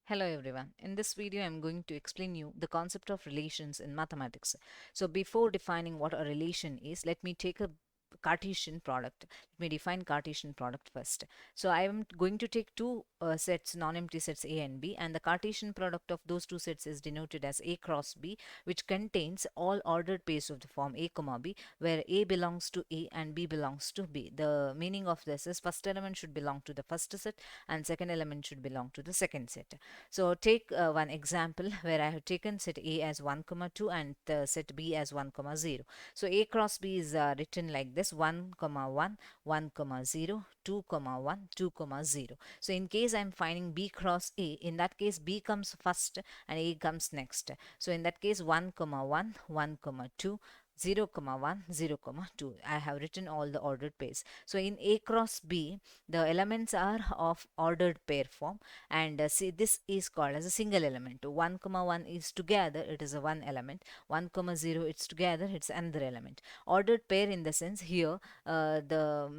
Hello everyone. In this video, I'm going to explain you the concept of relations in mathematics. So before defining what a relation is, let me take a Cartesian product. Let me define Cartesian product first. So I am going to take two sets, non-empty sets A and B, and the Cartesian product of those two sets is denoted as A cross B, which contains all ordered pairs of the form A comma B, where A belongs to A and B belongs to B. The meaning of this is first element should belong to the first set and second element should belong to the second set. So take one example where I have taken set A as 1 comma 2 and set B as 1 comma 0. So A cross B is written like this: 1 comma 1, 1 comma 0, 2 comma 1, 2 comma 0. So in case I am finding B cross A, in that case B comes first and A comes next. So in that case 1 comma 1, 1 comma 2, 0 comma 1, 0 comma 2. I have written all the ordered pairs. So in A cross B, the elements are of ordered pair form, and see, this is called as a single element. 1 comma 1 is together, it is a one element. 1 comma 0, it's together, it's another element. Ordered pair in the sense here, A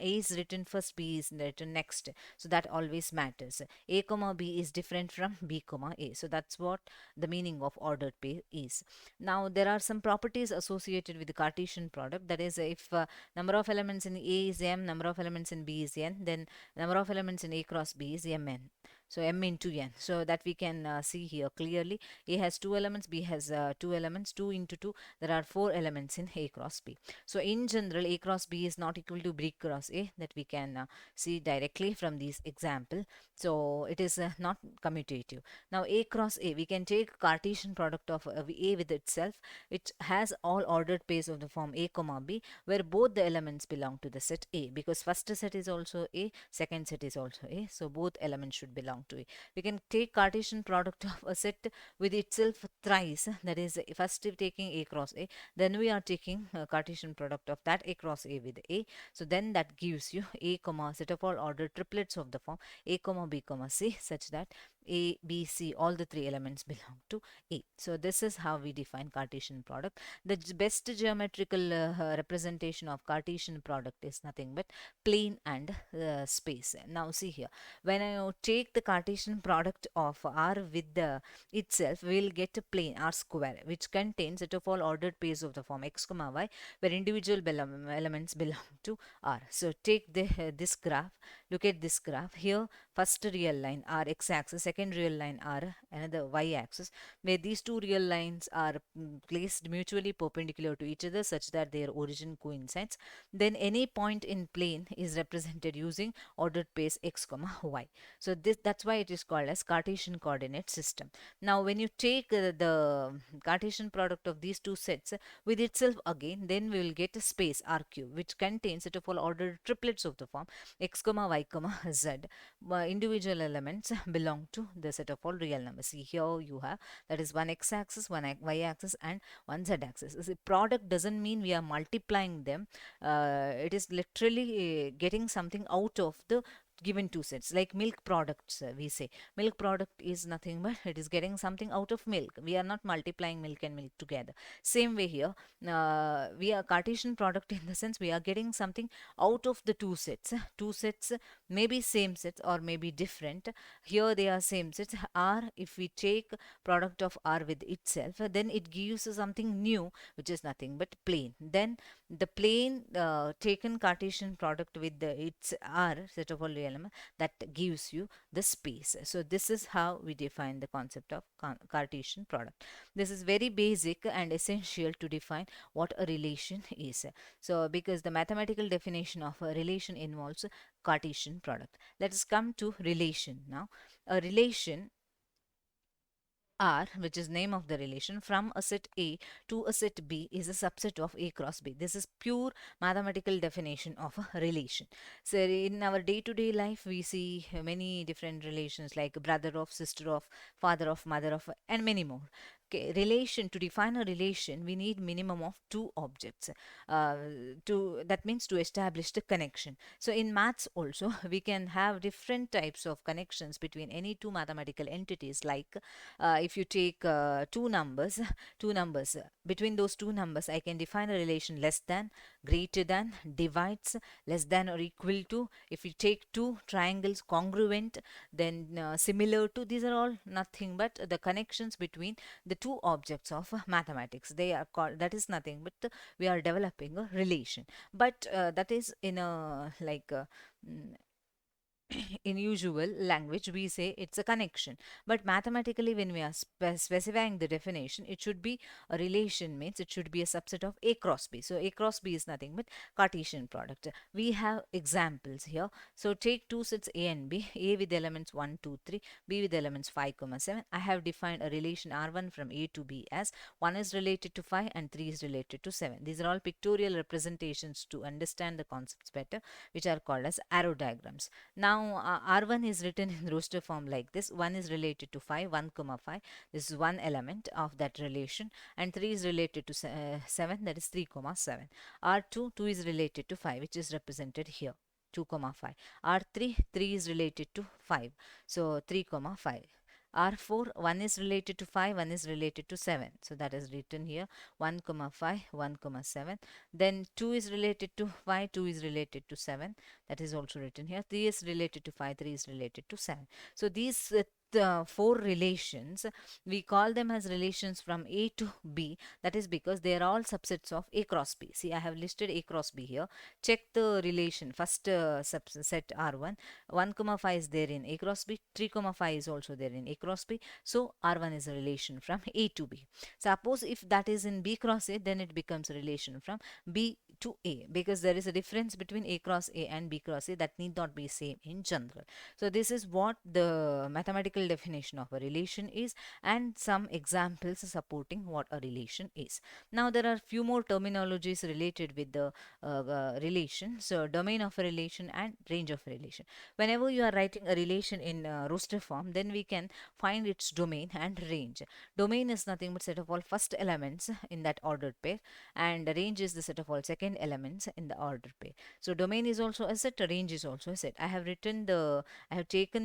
is written first, B is written next, so that always matters. A comma B is different from B comma A, so that's what the meaning of ordered pair is. Now there are some properties associated with the Cartesian product. That is, if number of elements in A is m, number of elements in B is n, then number of elements in A cross B is mn. So m into n. So that we can see here clearly. A has two elements, B has two elements. 2 into 2, there are 4 elements in A cross B. So in general, A cross B is not equal to B cross A, that we can see directly from this example. So it is not commutative. Now A cross A, we can take Cartesian product of A with itself. It has all ordered pairs of the form A comma B, where both the elements belong to the set A, because first set is also A, second set is also A, so both elements should belong to A. We can take Cartesian product of a set with itself thrice, that is, first taking A cross A, then we are taking Cartesian product of that A cross A with A. So then that gives you A comma set of all ordered triplets of the form A comma B comma C, such that A, B, C, all the three elements belong to A. So this is how we define Cartesian product. The best geometrical representation of Cartesian product is nothing but plane and space. Now see here, when I take the Cartesian product of R with the itself, we will get a plane R square, which contains set of all ordered pairs of the form x comma y, where individual elements belong to R. So take this graph, look at this graph here. First real line R x-axis, second real line R another y-axis, where these two real lines are placed mutually perpendicular to each other such that their origin coincides. Then any point in plane is represented using ordered pairs x comma y. So that's why it is called as Cartesian coordinate system. Now when you take the Cartesian product of these two sets with itself again, then we will get a space R cube, which contains set of all ordered triplets of the form x comma y comma z. Individual elements belong to the set of all real numbers. See here you have, that is one x-axis, one y-axis, and one z-axis. The product doesn't mean we are multiplying them. It is literally getting something out of the given two sets, like milk products. We say milk product is nothing but it is getting something out of milk. We are not multiplying milk and milk together. Same way here, we are Cartesian product in the sense we are getting something out of the two sets. Two sets may be same sets or may be different. Here they are same sets. R, if we take product of R with itself, then it gives something new, which is nothing but plane. Then the plane taken Cartesian product with its R set of all real elements, that gives you the space. So this is how we define the concept of Cartesian product. This is very basic and essential to define what a relation is. So because the mathematical definition of a relation involves Cartesian product. Let us come to relation now. A relation R, which is name of the relation, from a set A to a set B is a subset of A cross B. This is pure mathematical definition of a relation. So in our day-to-day life, we see many different relations like brother of, sister of, father of, mother of, and many more. Okay, relation, to define a relation, we need minimum of two objects. Uh, that means to establish the connection. So in maths also, we can have different types of connections between any two mathematical entities, like if you take two numbers, between those two numbers I can define a relation less than, greater than, divides, less than or equal to. If you take two triangles congruent, then similar to, these are all nothing but the connections between the two objects of mathematics. They are called, that is nothing but we are developing a relation. But that is in a like mm, in usual language we say it's a connection, but mathematically when we are specifying the definition, it should be a relation, means it should be a subset of a cross b. So a cross b is nothing but Cartesian product. We have examples here. So take two sets a and b, a with elements 1 2 3, b with elements 5 7. I have defined a relation r1 from a to b as 1 is related to 5 and 3 is related to 7. These are all pictorial representations to understand the concepts better, which are called as arrow diagrams. Now, R1 is written in roster form like this. 1 is related to 5, 1 comma 5. This is one element of that relation. And 3 is related to 7, that is 3 comma 7. R2, 2 is related to 5, which is represented here. 2 comma 5. R3, 3 is related to 5. So 3 comma 5. R4, 1 is related to 5, 1 is related to 7. So that is written here 1 comma 5, 1 comma 7. Then 2 is related to 5, 2 is related to 7. That is also written here. 3 is related to 5, 3 is related to 7. So these four relations, we call them as relations from A to B. That is because they are all subsets of A cross B. See, I have listed A cross B here. Check the relation. First subset R1, 1 comma 5 is there in A cross B, 3 comma 5 is also there in A cross B. So R1 is a relation from A to B. Suppose if that is in B cross A, then it becomes a relation from B to A, because there is a difference between A cross A and B cross A that need not be same in general. So this is what the mathematical definition of a relation is, and some examples supporting what a relation is. Now there are few more terminologies related with the relation. So domain of a relation and range of a relation. Whenever you are writing a relation in roster form, then we can find its domain and range. Domain is nothing but set of all first elements in that ordered pair, and range is the set of all second elements in the ordered pair. So domain is also a set, range is also a set. I have taken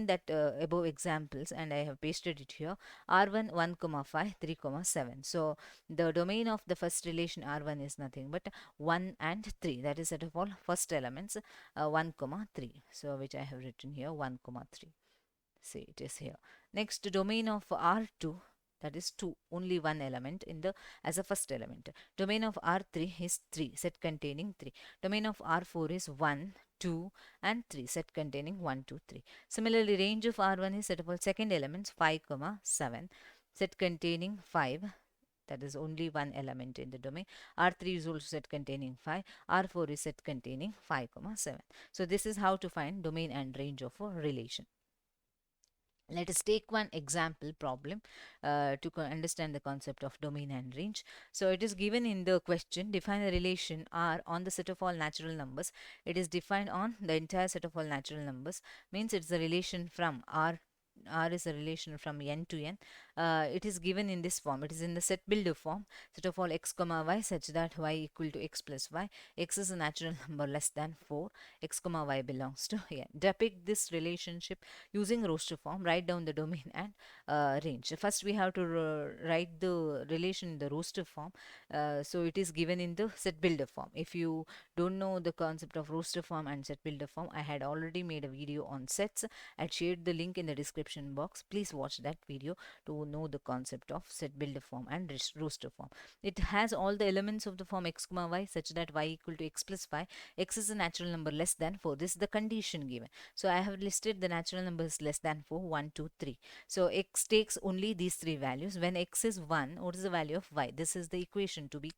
that above examples and I have pasted it here. R1 1 comma 5 3 comma 7. So the domain of the first relation R1 is nothing but 1 and 3. That is set of all first elements 1 comma 3. So which I have written here 1 comma 3. See, it is here. Next, domain of R2, that is 2, only one element in the as a first element. Domain of R3 is 3, set containing 3. Domain of R4 is 1, 2 and 3, set containing 1 2 3. Similarly, range of R1 is set of all second elements 5 comma 7, set containing 5, that is only one element in the domain. R3 is also set containing 5, R4 is set containing 5 comma 7. So this is how to find domain and range of a relation. Let us take one example problem to understand the concept of domain and range. So it is given in the question, define a relation R on the set of all natural numbers. It is defined on the entire set of all natural numbers, means it's a relation from R is a relation from n to n. It is given in this form. It is in the set builder form. Set of all x comma y such that y equal to x plus y. X is a natural number less than 4. X comma y belongs to n. Depict this relationship using roster form. Write down the domain and range. First we have to write the relation in the roster form. So it is given in the set builder form. If you don't know the concept of roster form and set builder form, I had already made a video on sets. I shared the link in the description box. Please watch that video to know the concept of set builder form and roster form. It has all the elements of the form x comma y such that y equal to x plus y. X is a natural number less than 4. This is the condition given. So I have listed the natural numbers less than 4, 1 2 3. So x takes only these three values. When x is 1, what is the value of y? This is the equation to be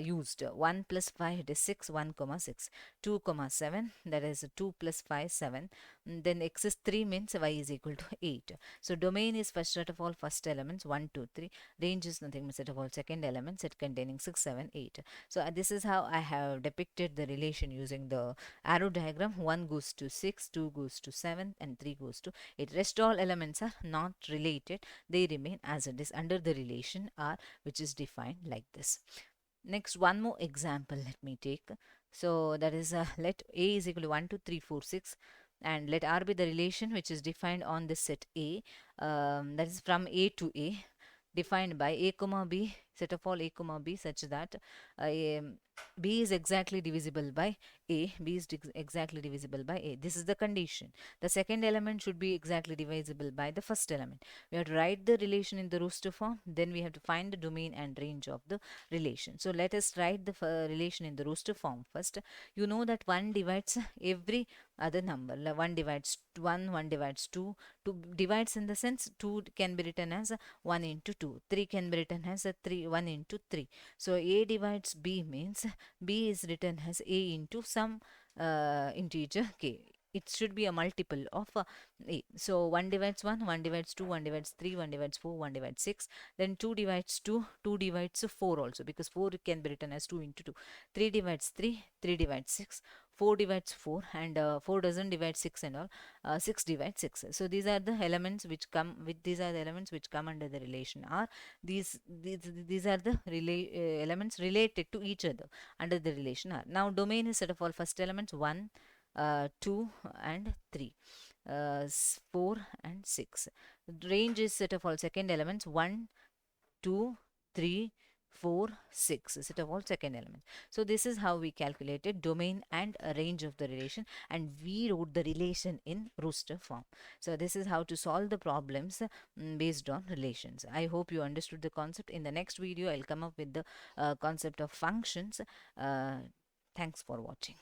used. 1 plus 5, it is 6, 1 comma 6. 2 comma 7, that is 2 plus 5, 7. Then x is 3 means y is equal to 8. So domain is first set of all first elements 1 2 3. Range is nothing but set of all second elements set containing 6 7 8. So this is how I have depicted the relation using the arrow diagram. 1 goes to 6, 2 goes to 7 and 3 goes to 8. Rest all elements are not related. They remain as it is under the relation R, which is defined like this. Next, one more example let me take. So that is let A is equal to 1 2 3 4 6 and let R be the relation which is defined on this set A, that is from A to A, defined by A comma B set of all A comma B such that B is exactly divisible by A, B is exactly divisible by A. This is the condition. The second element should be exactly divisible by the first element. We have to write the relation in the rooster form, then we have to find the domain and range of the relation. So let us write the relation in the rooster form first. You know that 1 divides every other number. 1 divides 1, 1 divides 2. 2 divides in the sense 2 can be written as 1 into 2. 3 can be written as 1 into 3. So A divides B means B is written as A into some integer k. It should be a multiple of A. So 1 divides 1, 1 divides 2, 1 divides 3, 1 divides 4, 1 divides 6. Then 2 divides 2, 2 divides 4 also, because 4 can be written as 2 into 2. 3 divides 3, 3 divides 6. 4 divides 4, and 4 doesn't divide 6 and all. 6 divides 6. So these are the elements which come with, these are the elements which come under the relation R. These are the elements related to each other under the relation R. Now domain is set of all first elements 1, 2 and 3, 4 and 6. Range is set of all second elements 1, 2, 3, 4, 6, set of all second elements. So this is how we calculated domain and range of the relation, and we wrote the relation in rooster form. So this is how to solve the problems based on relations. I hope you understood the concept. In the next video I'll come up with the concept of functions. Thanks for watching.